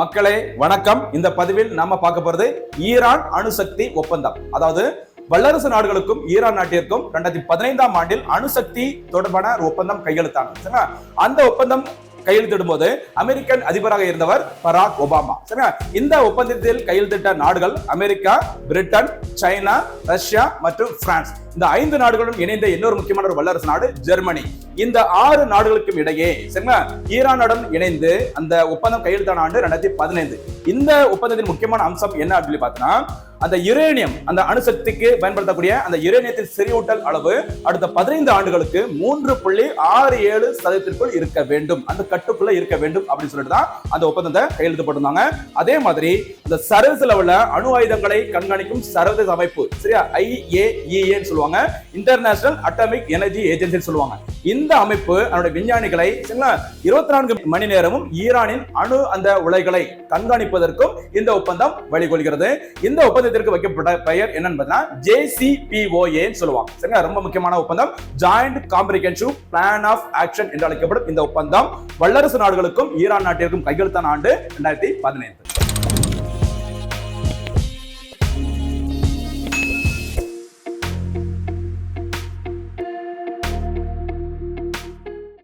மக்களே வணக்கம். இந்த பதிவில் நாம பார்க்க போறது ஈரான் அணுசக்தி ஒப்பந்தம். அதாவது வல்லரசு நாடுகளுக்கும் ஈரான் நாட்டிற்கும் 2015ஆம் ஆண்டில் அணுசக்தி தொடர்பான ஒரு ஒப்பந்தம் கையெழுத்தானது. அந்த ஒப்பந்தம் கையெழுத்திடும் போது அமெரிக்கன் அதிபராக இருந்தவர் பராக் ஒபாமா. சரியா? இந்த ஒப்பந்தத்தில் கையெழுத்திட்ட நாடுகள் அமெரிக்கா, பிரிட்டன், சைனா, ரஷ்யா மற்றும் பிரான்ஸ். இந்த 5 நாடுகளும் இணைந்த இன்னொரு முக்கியமான ஒரு வல்லரசு நாடு ஜெர்மனி. இந்த 6 நாடுகளுக்கும் இடையே சரிங்களா ஈரானுடன் இணைந்து அந்த ஒப்பந்தம் கையெழுத்தான ஆண்டு 2015. இந்த ஒப்பந்தத்தின் முக்கியமான அம்சம் என்ன அப்படின்னு பார்த்தீங்கன்னா, அந்த யுரேனியம், அந்த அணுசக்திக்கு பயன்படுத்தக்கூடிய அந்த யுரேனியத்தின் செறிவூட்டல் அளவு அடுத்த 15 ஆண்டுகளுக்கு 3.67% இருக்க வேண்டும், அந்த கட்டுக்குள்ள இருக்க வேண்டும் அப்படின்னு சொல்லிட்டு தான் அந்த ஒப்பந்தத்தை கையெழுத்து போட்டிருந்தாங்க. அதே மாதிரி இந்த சர்வதேச லெவல்ல அணு ஆயுதங்களை கண்காணிக்கும் சர்வதேச அமைப்பு, சரியா, IAEA சொல்லுவாங்க, இன்டர்நேஷனல் அட்டாமிக் எனர்ஜி ஏஜென்சி சொல்லுவாங்க. இந்த அமைப்பு அதனுடைய விஞ்ஞானிகளை 24 மணி நேரமும் ஈரானின் அணு அந்த உலைகளை கண்காணிப்பதற்கும் இந்த ஒப்பந்தம் வழிகொள்கிறது. இந்த ஒப்பந்தத்திற்கு வைக்கப்பட்ட பெயர் என்னன்னு JCPOA சொல்லுவாங்க. சரிங்களா? ரொம்ப முக்கியமான ஒப்பந்தம். Joint comprehensive plan of action என்று அழைக்கப்படும் இந்த ஒப்பந்தம் வல்லரசு நாடுகளுக்கும் ஈரான் நாட்டிற்கும் கையெழுத்தான ஆண்டு 2015.